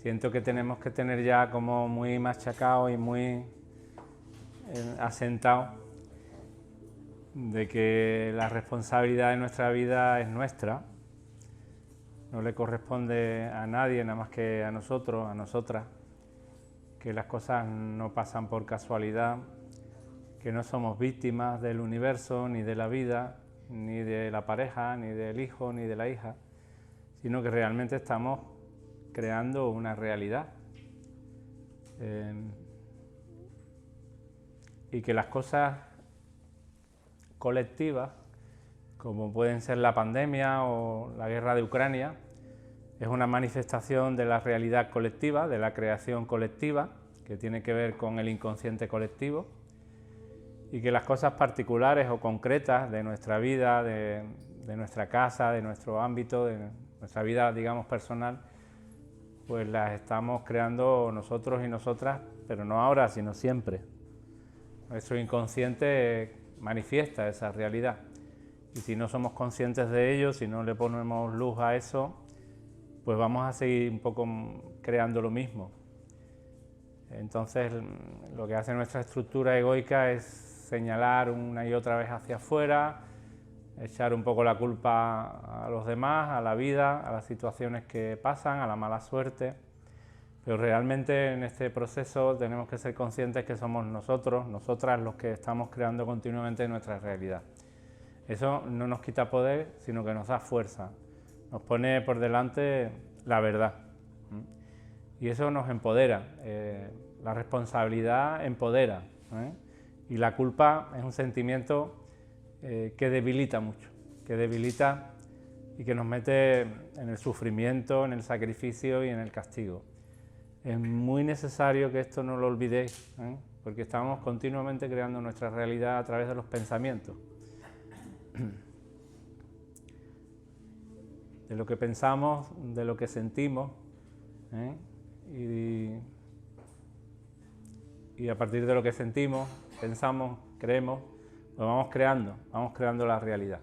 siento que tenemos que tener ya como muy machacado y muy asentado de que la responsabilidad de nuestra vida es nuestra, no le corresponde a nadie nada más que a nosotros, a nosotras, que las cosas no pasan por casualidad, que no somos víctimas del universo, ni de la vida, ni de la pareja, ni del hijo, ni de la hija, sino que realmente estamos creando una realidad. Y que las cosas colectivas, como pueden ser la pandemia o la guerra de Ucrania, es una manifestación de la realidad colectiva, de la creación colectiva, que tiene que ver con el inconsciente colectivo, y que las cosas particulares o concretas de nuestra vida, de nuestra casa, de nuestro ámbito, de nuestra vida, digamos, personal, pues las estamos creando nosotros y nosotras, pero no ahora, sino siempre. Nuestro inconsciente manifiesta esa realidad, y si no somos conscientes de ello, si no le ponemos luz a eso, pues vamos a seguir un poco creando lo mismo. Entonces, lo que hace nuestra estructura egoica es señalar una y otra vez hacia afuera, echar un poco la culpa a los demás, a la vida, a las situaciones que pasan, a la mala suerte. Pero realmente en este proceso tenemos que ser conscientes que somos nosotros, nosotras, los que estamos creando continuamente nuestra realidad. Eso no nos quita poder, sino que nos da fuerza, nos pone por delante la verdad. Y eso nos empodera, la responsabilidad empodera, y la culpa es un sentimiento que debilita mucho, que debilita y que nos mete en el sufrimiento, en el sacrificio y en el castigo. Es muy necesario que esto no lo olvidéis, porque estamos continuamente creando nuestra realidad a través de los pensamientos. De lo que pensamos, de lo que sentimos, y a partir de lo que sentimos, pensamos, creemos, lo vamos creando la realidad.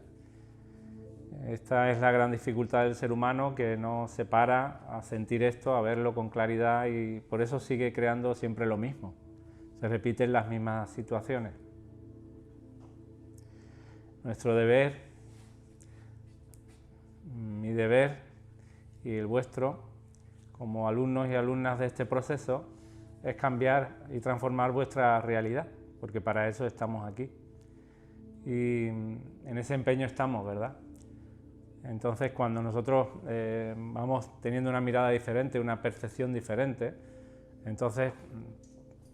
Esta es la gran dificultad del ser humano, que no se para a sentir esto, a verlo con claridad, y por eso sigue creando siempre lo mismo. Se repiten las mismas situaciones. Nuestro deber, mi deber y el vuestro, como alumnos y alumnas de este proceso, es cambiar y transformar vuestra realidad, porque para eso estamos aquí. Y en ese empeño estamos, ¿verdad? Entonces, cuando nosotros vamos teniendo una mirada diferente, una percepción diferente, entonces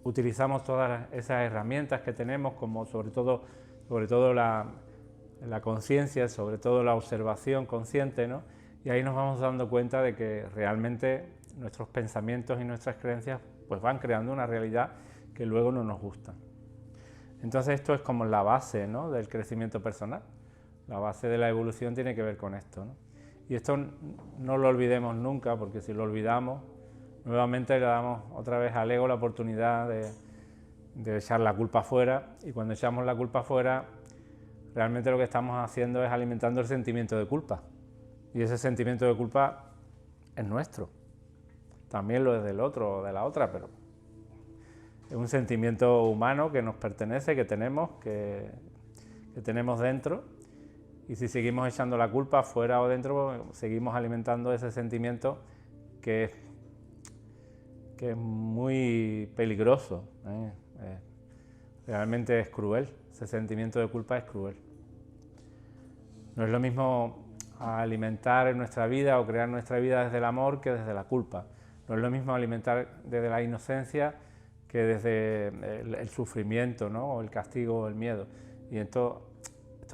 utilizamos todas esas herramientas que tenemos, como sobre todo la conciencia, sobre todo la observación consciente, ¿no? Y ahí nos vamos dando cuenta de que realmente nuestros pensamientos y nuestras creencias pues van creando una realidad que luego no nos gusta. Entonces esto es como la base, ¿no?, del crecimiento personal. La base de la evolución tiene que ver con esto, ¿no? Y esto no lo olvidemos nunca, porque si lo olvidamos, nuevamente le damos otra vez al ego la oportunidad de echar la culpa afuera, y cuando echamos la culpa afuera, realmente lo que estamos haciendo es alimentando el sentimiento de culpa. Y ese sentimiento de culpa es nuestro. También lo es del otro o de la otra, pero es un sentimiento humano que nos pertenece, que tenemos dentro. Y si seguimos echando la culpa fuera o dentro, seguimos alimentando ese sentimiento que es muy peligroso, realmente es cruel. Ese sentimiento de culpa es cruel. No es lo mismo alimentar en nuestra vida o crear nuestra vida desde el amor que desde la culpa. No es lo mismo alimentar desde la inocencia que desde el sufrimiento, ¿no?, o el castigo o el miedo. Y esto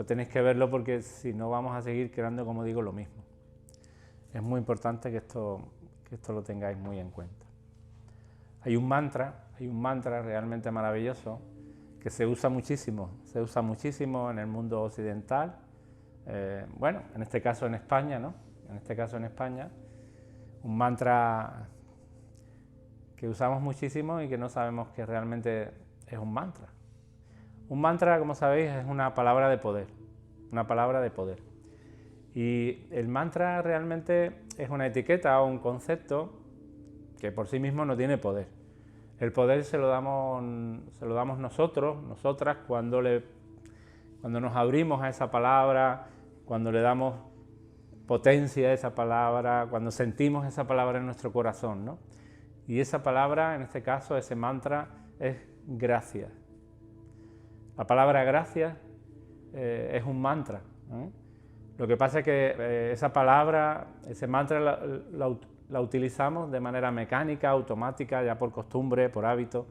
tenéis que verlo, porque si no vamos a seguir creando, como digo, lo mismo. Es muy importante que esto lo tengáis muy en cuenta. Hay un mantra realmente maravilloso que se usa muchísimo en el mundo occidental, bueno, en este caso en España, ¿no? Un mantra que usamos muchísimo y que no sabemos que realmente es un mantra. Un mantra, como sabéis, es una palabra de poder, Y el mantra realmente es una etiqueta o un concepto que por sí mismo no tiene poder. El poder se lo damos nosotros, nosotras, cuando nos abrimos a esa palabra, cuando le damos potencia a esa palabra, cuando sentimos esa palabra en nuestro corazón, ¿no? Y esa palabra, en este caso, ese mantra, es gracias. La palabra gracias es un mantra, ¿eh? Lo que pasa es que esa palabra, ese mantra la utilizamos de manera mecánica, automática, ya por costumbre, por hábito,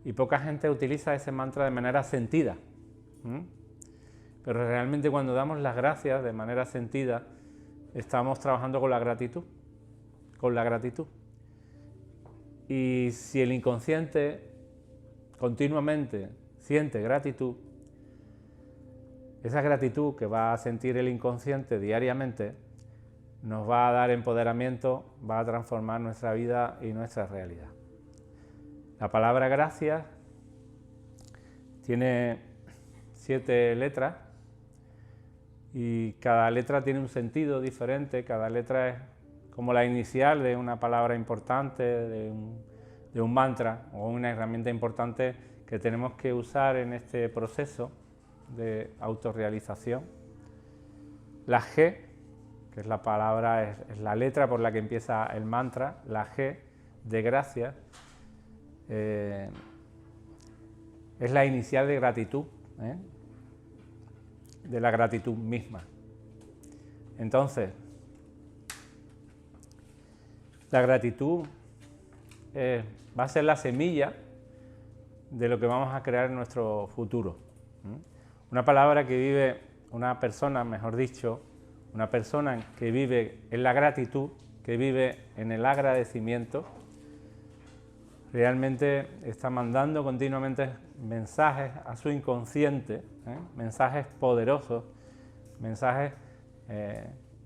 y poca gente utiliza ese mantra de manera sentida. Pero realmente cuando damos las gracias de manera sentida, estamos trabajando con la gratitud, Y si el inconsciente continuamente siente gratitud, esa gratitud que va a sentir el inconsciente diariamente nos va a dar empoderamiento, va a transformar nuestra vida y nuestra realidad. La palabra gracias tiene 7 letras y cada letra tiene un sentido diferente, cada letra es como la inicial de una palabra importante, de un mantra o una herramienta importante que tenemos que usar en este proceso de autorrealización. La G, que es la palabra, es la letra por la que empieza el mantra, la G de gracias, es la inicial de gratitud, de la gratitud misma. Entonces, la gratitud va a ser la semilla de lo que vamos a crear en nuestro futuro. Una palabra que vive, una persona, mejor dicho, una persona que vive en la gratitud, que vive en el agradecimiento, realmente está mandando continuamente mensajes a su inconsciente, mensajes poderosos, mensajes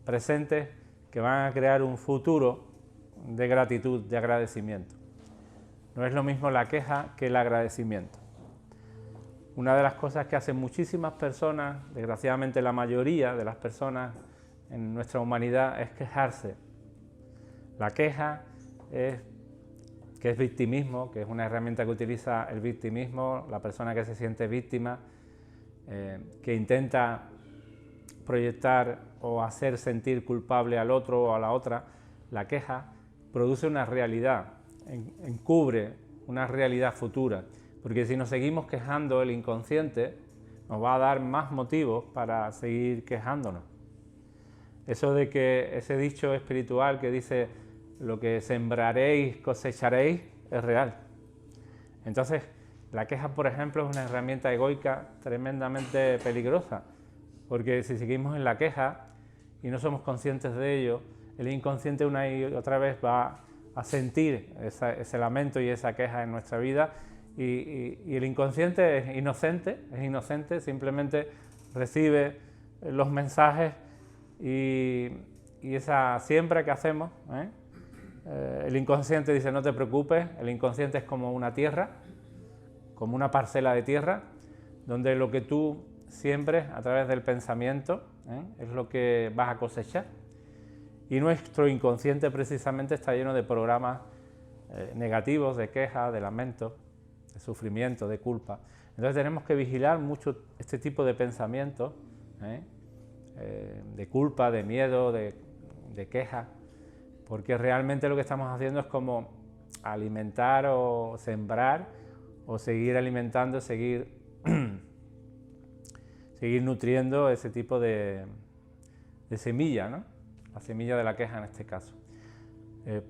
presentes que van a crear un futuro de gratitud, de agradecimiento. No es lo mismo la queja que el agradecimiento. Una de las cosas que hacen muchísimas personas, desgraciadamente la mayoría de las personas en nuestra humanidad, es quejarse. La queja es victimismo, que es una herramienta que utiliza el victimismo, la persona que se siente víctima, que intenta proyectar o hacer sentir culpable al otro o a la otra. La queja produce una realidad, encubre una realidad futura. Porque si nos seguimos quejando, el inconsciente nos va a dar más motivos para seguir quejándonos. Eso de que ese dicho espiritual que dice lo que sembraréis, cosecharéis, es real. Entonces, la queja, por ejemplo, es una herramienta egoica tremendamente peligrosa, porque si seguimos en la queja y no somos conscientes de ello, el inconsciente una y otra vez va a sentir ese lamento y esa queja en nuestra vida. Y el inconsciente es inocente, simplemente recibe los mensajes y esa siembra que hacemos, el inconsciente dice no te preocupes, el inconsciente es como una tierra, como una parcela de tierra, donde lo que tú siembres a través del pensamiento es lo que vas a cosechar. Y nuestro inconsciente precisamente está lleno de programas negativos, de queja, de lamento, de sufrimiento, de culpa. Entonces tenemos que vigilar mucho este tipo de pensamientos, de culpa, de miedo, de queja, porque realmente lo que estamos haciendo es como alimentar o sembrar o seguir alimentando, seguir nutriendo ese tipo de semilla, ¿no? La semilla de la queja en este caso.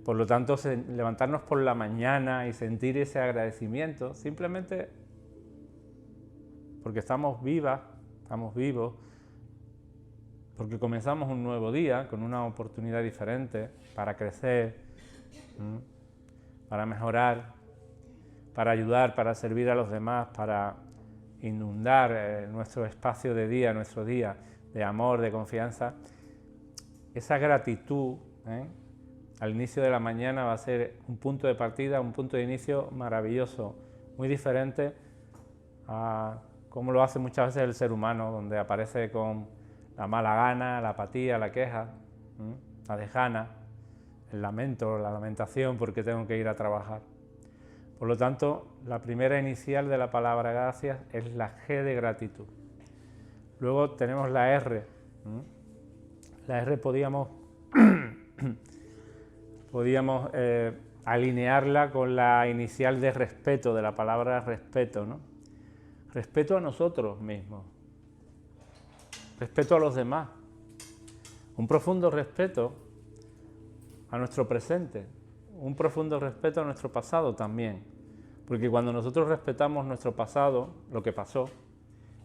Por lo tanto, levantarnos por la mañana y sentir ese agradecimiento, simplemente porque estamos vivas, estamos vivos, porque comenzamos un nuevo día con una oportunidad diferente para crecer, para mejorar, para ayudar, para servir a los demás, para inundar nuestro espacio de día, nuestro día de amor, de confianza. Esa gratitud, al inicio de la mañana va a ser un punto de partida, un punto de inicio maravilloso, muy diferente a cómo lo hace muchas veces el ser humano, donde aparece con la mala gana, la apatía, la queja, la dejana, el lamento, la lamentación porque tengo que ir a trabajar. Por lo tanto, la primera inicial de la palabra gracias es la G de gratitud. Luego tenemos la R. La R podíamos alinearla con la inicial de respeto, de la palabra respeto, ¿no? Respeto a nosotros mismos, respeto a los demás, un profundo respeto a nuestro presente, un profundo respeto a nuestro pasado también, porque cuando nosotros respetamos nuestro pasado, lo que pasó,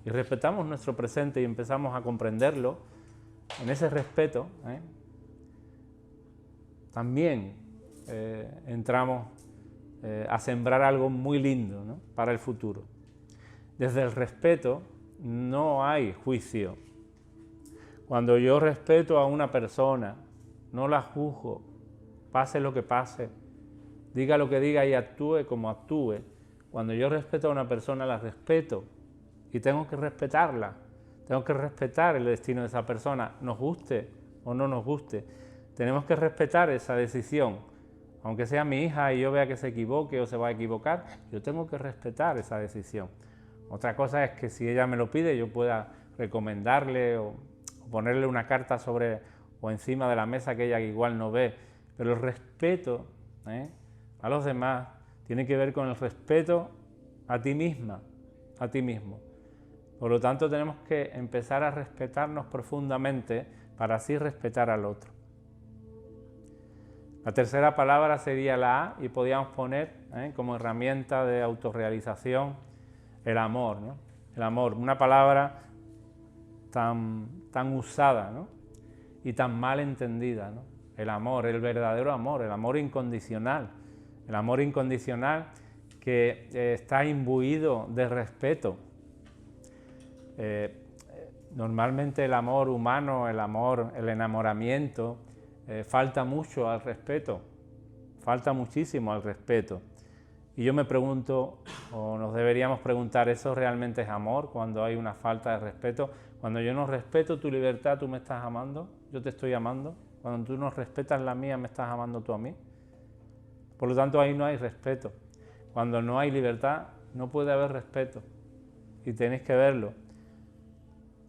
y respetamos nuestro presente y empezamos a comprenderlo, en ese respeto, también entramos a sembrar algo muy lindo, ¿no?, para el futuro. Desde el respeto no hay juicio. Cuando yo respeto a una persona, no la juzgo, pase lo que pase, diga lo que diga y actúe como actúe. Cuando yo respeto a una persona, la respeto y tengo que respetarla. Tengo que respetar el destino de esa persona, nos guste o no nos guste. Tenemos que respetar esa decisión. Aunque sea mi hija y yo vea que se equivoque o se va a equivocar, yo tengo que respetar esa decisión. Otra cosa es que si ella me lo pide, yo pueda recomendarle o ponerle una carta sobre o encima de la mesa que ella igual no ve. Pero el respeto a los demás tiene que ver con el respeto a ti misma, a ti mismo. Por lo tanto, tenemos que empezar a respetarnos profundamente para así respetar al otro. La tercera palabra sería la A y podríamos poner como herramienta de autorrealización el amor, ¿no? El amor, una palabra tan usada, ¿no?, y tan mal entendida, ¿no? El amor, el verdadero amor, el amor incondicional que está imbuido de respeto. Normalmente el amor humano, el enamoramiento, falta mucho al respeto, falta muchísimo al respeto. Y yo me pregunto, o nos deberíamos preguntar, ¿eso realmente es amor cuando hay una falta de respeto? Cuando yo no respeto tu libertad, ¿tú me estás amando? ¿Yo te estoy amando? Cuando tú no respetas la mía, ¿me estás amando tú a mí? Por lo tanto, ahí no hay respeto. Cuando no hay libertad, no puede haber respeto. Y tenéis que verlo.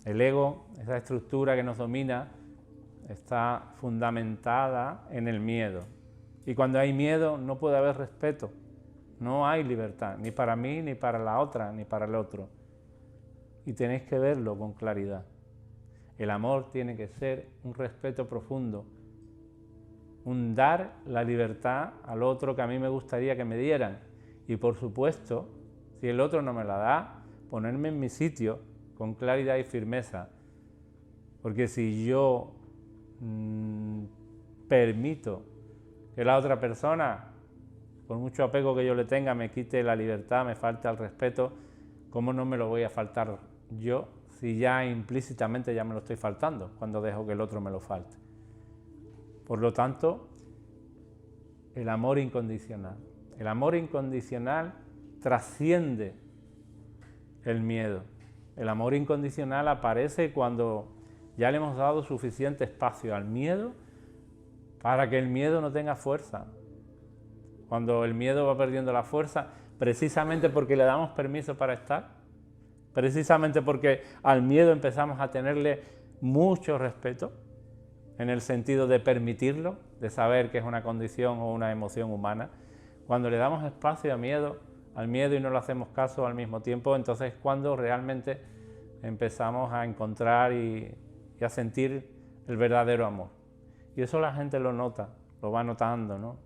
El ego, esa estructura que nos domina, está fundamentada en el miedo. Y cuando hay miedo, no puede haber respeto. No hay libertad, ni para mí, ni para la otra, ni para el otro. Y tenéis que verlo con claridad. El amor tiene que ser un respeto profundo, un dar la libertad al otro que a mí me gustaría que me dieran. Y por supuesto, si el otro no me la da, ponerme en mi sitio con claridad y firmeza. Porque si yo permito que la otra persona, por mucho apego que yo le tenga, me quite la libertad, me falte el respeto, ¿cómo no me lo voy a faltar yo si ya implícitamente ya me lo estoy faltando cuando dejo que el otro me lo falte? Por lo tanto, el amor incondicional. El amor incondicional trasciende el miedo. El amor incondicional aparece cuando ya le hemos dado suficiente espacio al miedo para que el miedo no tenga fuerza. Cuando el miedo va perdiendo la fuerza, precisamente porque le damos permiso para estar, precisamente porque al miedo empezamos a tenerle mucho respeto, en el sentido de permitirlo, de saber que es una condición o una emoción humana. Cuando le damos espacio al miedo y no le hacemos caso al mismo tiempo, entonces es cuando realmente empezamos a encontrar y a sentir el verdadero amor. Y eso la gente lo nota, lo va notando, ¿no?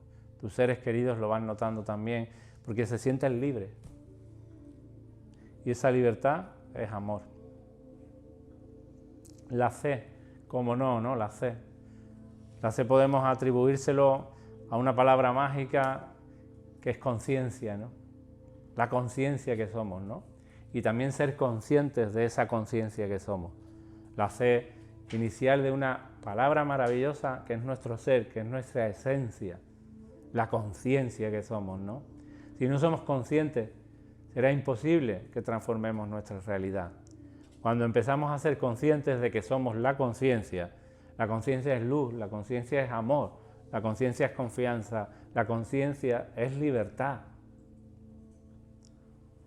Tus seres queridos lo van notando también, porque se sienten libres. Y esa libertad es amor. La C, ¿cómo no, no? La C. La C podemos atribuírselo a una palabra mágica que es conciencia, ¿no? La conciencia que somos, ¿no? Y también ser conscientes de esa conciencia que somos. La C inicial de una palabra maravillosa que es nuestro ser, que es nuestra esencia. La conciencia que somos, ¿no? Si no somos conscientes, será imposible que transformemos nuestra realidad. Cuando empezamos a ser conscientes de que somos la conciencia es luz, la conciencia es amor, la conciencia es confianza, la conciencia es libertad.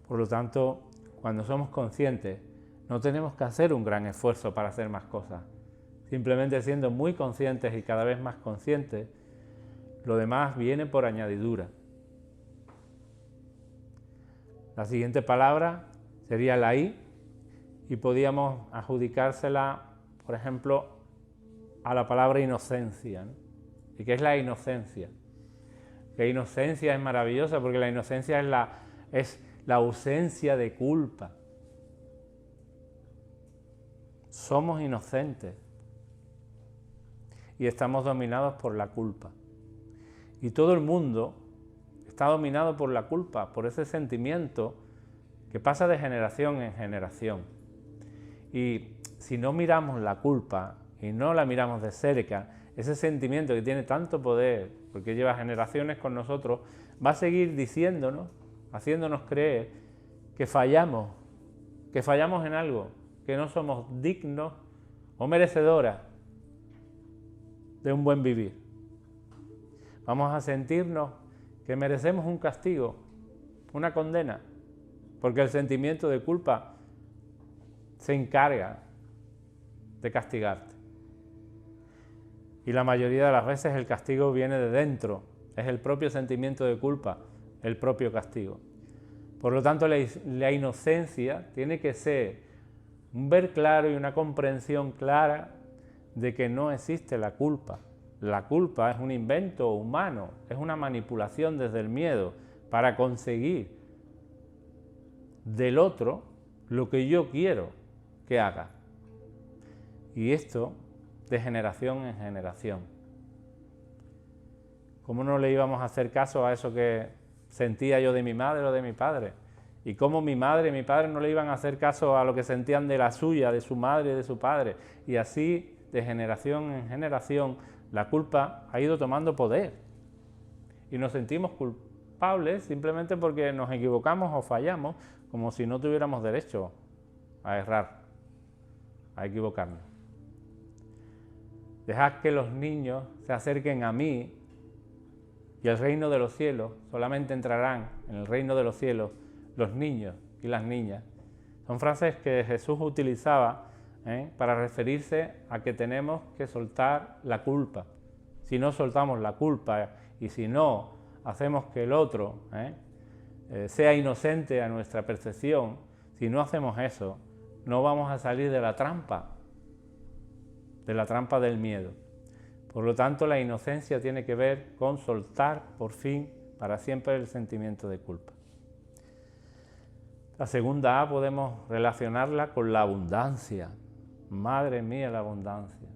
Por lo tanto, cuando somos conscientes, no tenemos que hacer un gran esfuerzo para hacer más cosas. Simplemente siendo muy conscientes y cada vez más conscientes, lo demás viene por añadidura. La siguiente palabra sería la I, y podíamos adjudicársela, por ejemplo, a la palabra inocencia, ¿no? ¿Y qué es la inocencia? La inocencia es maravillosa porque la inocencia es la ausencia de culpa. Somos inocentes y estamos dominados por la culpa. Y todo el mundo está dominado por la culpa, por ese sentimiento que pasa de generación en generación. Y si no miramos la culpa y no la miramos de cerca, ese sentimiento que tiene tanto poder, porque lleva generaciones con nosotros, va a seguir diciéndonos, haciéndonos creer que fallamos en algo, que no somos dignos o merecedoras de un buen vivir. Vamos a sentirnos que merecemos un castigo, una condena, porque el sentimiento de culpa se encarga de castigarte. Y la mayoría de las veces el castigo viene de dentro, es el propio sentimiento de culpa, el propio castigo. Por lo tanto, la inocencia tiene que ser un ver claro y una comprensión clara de que no existe la culpa. La culpa es un invento humano, es una manipulación desde el miedo para conseguir del otro lo que yo quiero que haga. Y esto de generación en generación. ¿Cómo no le íbamos a hacer caso a eso que sentía yo de mi madre o de mi padre? Y cómo mi madre y mi padre no le iban a hacer caso a lo que sentían de la suya, de su madre y de su padre. Y así, de generación en generación, la culpa ha ido tomando poder. Y nos sentimos culpables simplemente porque nos equivocamos o fallamos, como si no tuviéramos derecho a errar, a equivocarnos. Dejad que los niños se acerquen a mí y el reino de los cielos, solamente entrarán en el reino de los cielos los niños y las niñas. Son frases que Jesús utilizaba para referirse a que tenemos que soltar la culpa. Si no soltamos la culpa y si no hacemos que el otro sea inocente a nuestra percepción, si no hacemos eso, no vamos a salir de la trampa del miedo. Por lo tanto, la inocencia tiene que ver con soltar por fin para siempre el sentimiento de culpa. La segunda A podemos relacionarla con la abundancia. Madre mía, la abundancia.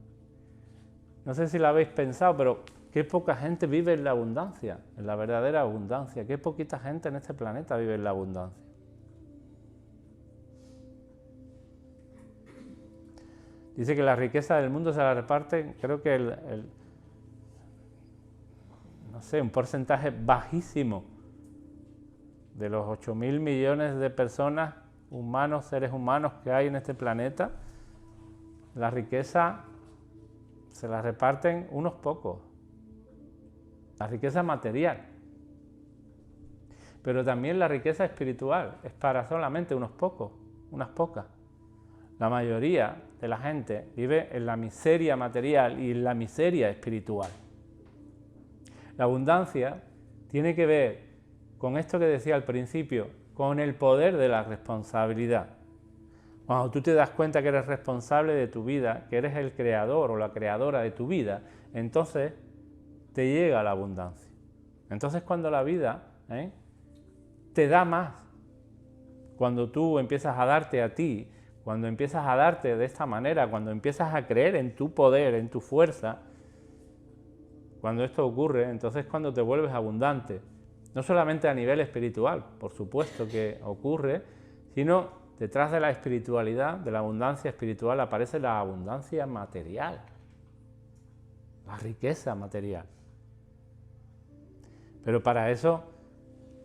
No sé si la habéis pensado, pero qué poca gente vive en la abundancia, en la verdadera abundancia. Qué poquita gente en este planeta vive en la abundancia. Dice que la riqueza del mundo se la reparten, creo que un porcentaje bajísimo de los 8.000 millones de personas, humanos, seres humanos que hay en este planeta. La riqueza se la reparten unos pocos. La riqueza material. Pero también la riqueza espiritual es para solamente unos pocos, unas pocas. La mayoría de la gente vive en la miseria material y en la miseria espiritual. La abundancia tiene que ver con esto que decía al principio, con el poder de la responsabilidad. Cuando tú te das cuenta que eres responsable de tu vida, que eres el creador o la creadora de tu vida, entonces te llega la abundancia. Entonces cuando la vida te da más, cuando tú empiezas a darte a ti, cuando empiezas a darte de esta manera, cuando empiezas a creer en tu poder, en tu fuerza, cuando esto ocurre, entonces cuando te vuelves abundante, no solamente a nivel espiritual, por supuesto que ocurre, sino detrás de la espiritualidad, de la abundancia espiritual, aparece la abundancia material, la riqueza material. Pero para eso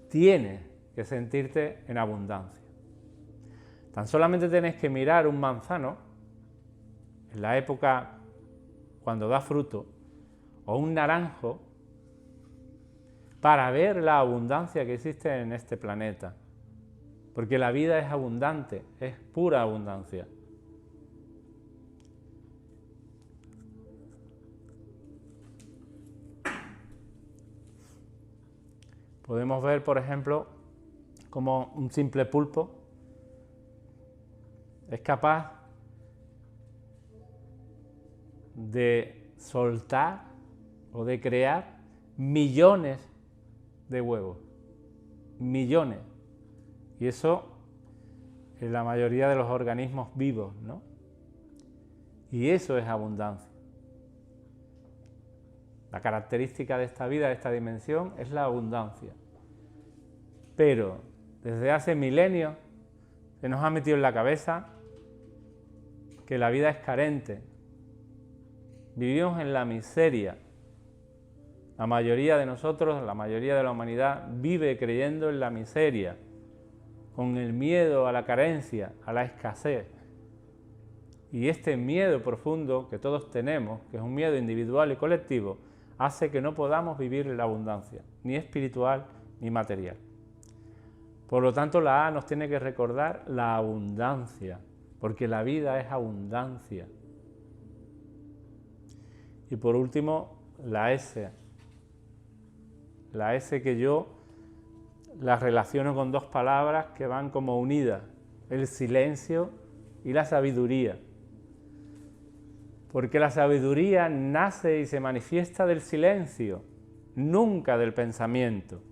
tienes que sentirte en abundancia. Tan solamente tienes que mirar un manzano en la época cuando da fruto, o un naranjo para ver la abundancia que existe en este planeta. Porque la vida es abundante, es pura abundancia. Podemos ver, por ejemplo, cómo un simple pulpo es capaz de soltar o de crear millones de huevos. Millones. Y eso en la mayoría de los organismos vivos, ¿no? Y eso es abundancia. La característica de esta vida, de esta dimensión, es la abundancia. Pero desde hace milenios se nos ha metido en la cabeza que la vida es carente. Vivimos en la miseria. La mayoría de nosotros, la mayoría de la humanidad, vive creyendo en la miseria, con el miedo a la carencia, a la escasez. Y este miedo profundo que todos tenemos, que es un miedo individual y colectivo, hace que no podamos vivir en la abundancia, ni espiritual ni material. Por lo tanto, la A nos tiene que recordar la abundancia, porque la vida es abundancia. Y por último, la S. La S que yo la relaciono con dos palabras que van como unidas, el silencio y la sabiduría. Porque la sabiduría nace y se manifiesta del silencio, nunca del pensamiento.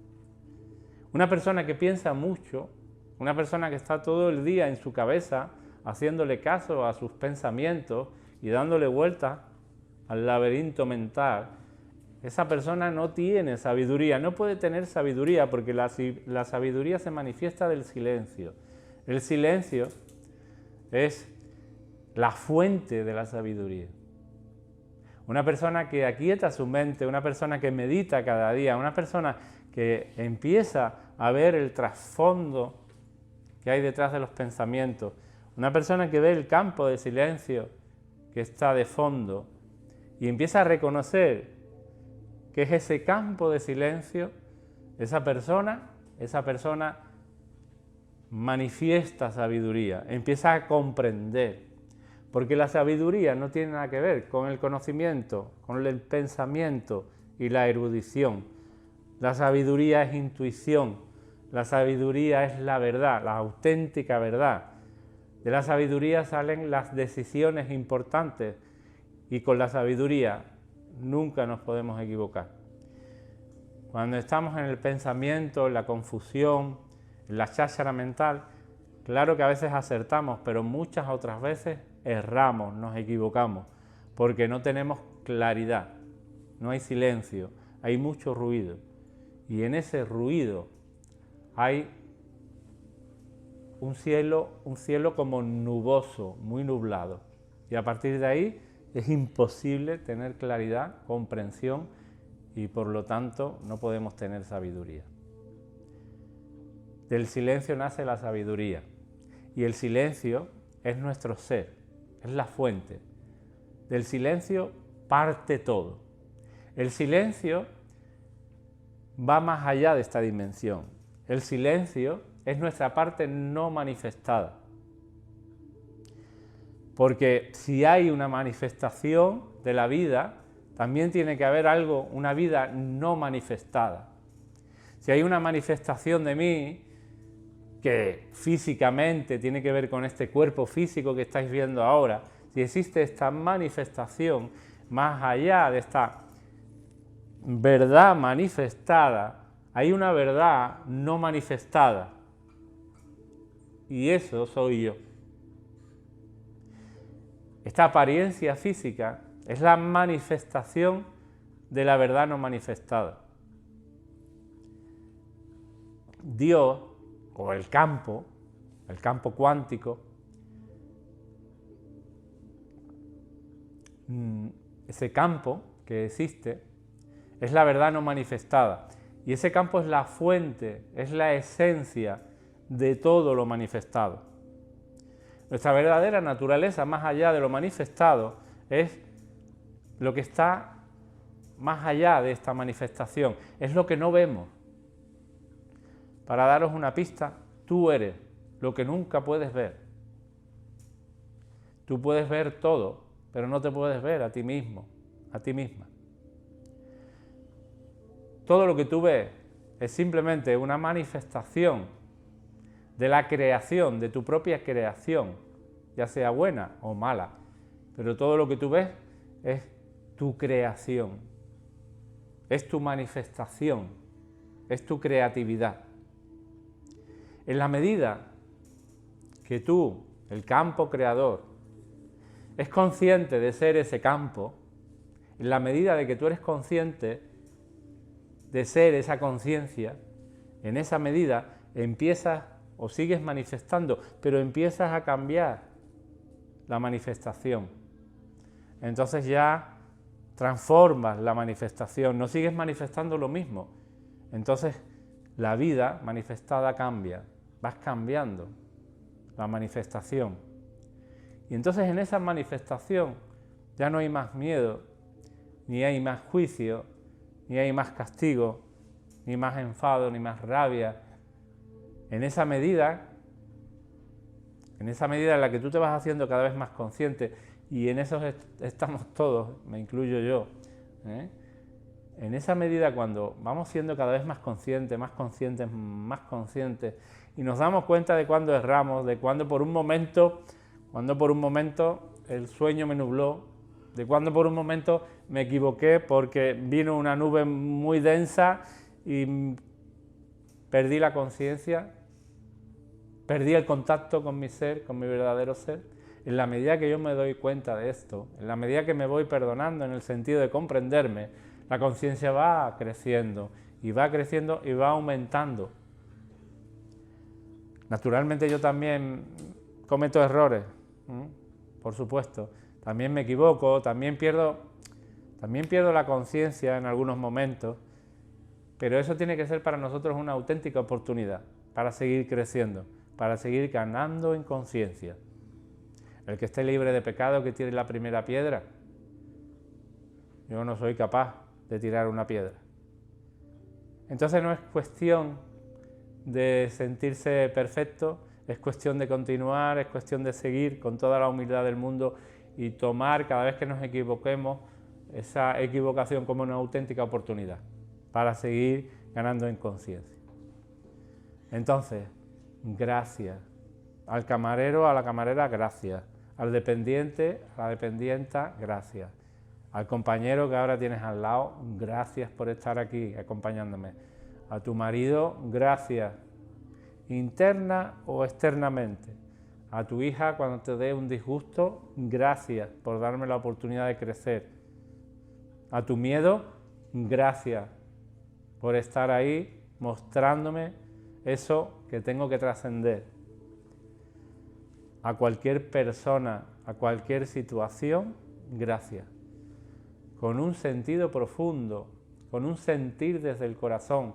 Una persona que piensa mucho, una persona que está todo el día en su cabeza haciéndole caso a sus pensamientos y dándole vueltas al laberinto mental, esa persona no tiene sabiduría, no puede tener sabiduría porque la sabiduría se manifiesta del silencio. El silencio es la fuente de la sabiduría. Una persona que aquieta su mente, una persona que medita cada día, una persona que empieza a ver el trasfondo que hay detrás de los pensamientos, una persona que ve el campo de silencio que está de fondo y empieza a reconocer que es ese campo de silencio, esa persona manifiesta sabiduría, empieza a comprender. Porque la sabiduría no tiene nada que ver con el conocimiento, con el pensamiento y la erudición. La sabiduría es intuición, la sabiduría es la verdad, la auténtica verdad. De la sabiduría salen las decisiones importantes y con la sabiduría nunca nos podemos equivocar. Cuando estamos en el pensamiento, en la confusión, en la cháchara mental, claro que a veces acertamos, pero muchas otras veces erramos, nos equivocamos, porque no tenemos claridad, no hay silencio, hay mucho ruido. Y en ese ruido hay un cielo como nuboso, muy nublado. Y a partir de ahí es imposible tener claridad, comprensión y por lo tanto no podemos tener sabiduría. Del silencio nace la sabiduría y el silencio es nuestro ser, es la fuente. Del silencio parte todo. El silencio va más allá de esta dimensión. El silencio es nuestra parte no manifestada. Porque si hay una manifestación de la vida, también tiene que haber algo, una vida no manifestada. Si hay una manifestación de mí que físicamente tiene que ver con este cuerpo físico que estáis viendo ahora, si existe esta manifestación más allá de esta verdad manifestada, hay una verdad no manifestada. Y eso soy yo. Esta apariencia física es la manifestación de la verdad no manifestada. Dios, o el campo cuántico, ese campo que existe, es la verdad no manifestada. Y ese campo es la fuente, es la esencia de todo lo manifestado. Nuestra verdadera naturaleza, más allá de lo manifestado, es lo que está más allá de esta manifestación, es lo que no vemos. Para daros una pista, tú eres lo que nunca puedes ver. Tú puedes ver todo, pero no te puedes ver a ti mismo, a ti misma. Todo lo que tú ves es simplemente una manifestación de la creación, de tu propia creación, ya sea buena o mala, pero todo lo que tú ves es tu creación, es tu manifestación, es tu creatividad. En la medida que tú, el campo creador, es consciente de ser ese campo, en la medida de que tú eres consciente de ser esa conciencia, en esa medida empiezas o sigues manifestando, pero empiezas a cambiar la manifestación. Entonces ya transformas la manifestación, no sigues manifestando lo mismo. Entonces la vida manifestada cambia, vas cambiando la manifestación. Y entonces en esa manifestación ya no hay más miedo, ni hay más juicio, ni hay más castigo, ni más enfado, ni más rabia. En esa medida en la que tú te vas haciendo cada vez más consciente, y en eso estamos todos, me incluyo yo, en esa medida cuando vamos siendo cada vez más conscientes, y nos damos cuenta de cuando erramos, de cuando por un momento el sueño me nubló, de cuando por un momento me equivoqué porque vino una nube muy densa y perdí la conciencia, perdí el contacto con mi ser, con mi verdadero ser. En la medida que yo me doy cuenta de esto, en la medida que me voy perdonando en el sentido de comprenderme, la conciencia va creciendo y va aumentando. Naturalmente yo también cometo errores, por supuesto, también me equivoco, también pierdo la conciencia en algunos momentos, pero eso tiene que ser para nosotros una auténtica oportunidad para seguir creciendo, para seguir ganando en conciencia. El que esté libre de pecado, que tire la primera piedra. Yo no soy capaz de tirar una piedra. Entonces no es cuestión de sentirse perfecto, es cuestión de continuar, es cuestión de seguir con toda la humildad del mundo y tomar cada vez que nos equivoquemos esa equivocación como una auténtica oportunidad para seguir ganando en conciencia. Entonces, gracias. Al camarero, a la camarera, gracias. Al dependiente, a la dependienta, gracias. Al compañero que ahora tienes al lado, gracias por estar aquí acompañándome. A tu marido, gracias, interna o externamente. A tu hija cuando te dé un disgusto, gracias por darme la oportunidad de crecer. A tu miedo, gracias por estar ahí mostrándome eso que tengo que trascender. A cualquier persona, a cualquier situación, gracias. Con un sentido profundo, con un sentir desde el corazón.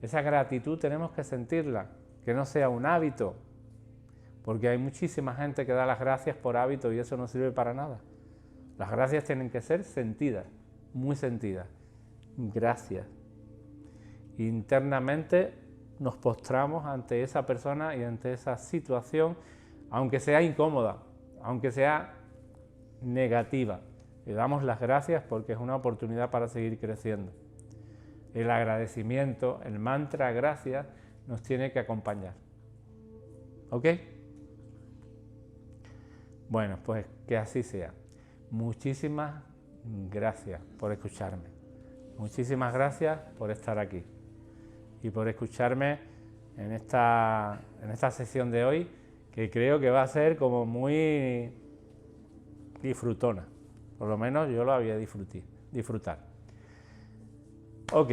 Esa gratitud tenemos que sentirla, que no sea un hábito, porque hay muchísima gente que da las gracias por hábito y eso no sirve para nada. Las gracias tienen que ser sentidas, muy sentidas. Gracias. Internamente nos postramos ante esa persona y ante esa situación, aunque sea incómoda, aunque sea negativa. Le damos las gracias porque es una oportunidad para seguir creciendo. El agradecimiento, el mantra gracias, nos tiene que acompañar. ¿Ok? Bueno, pues que así sea. Muchísimas gracias por escucharme. Muchísimas gracias por estar aquí y por escucharme en esta sesión de hoy, que creo que va a ser como muy disfrutona. Por lo menos yo lo voy a disfrutar. Ok.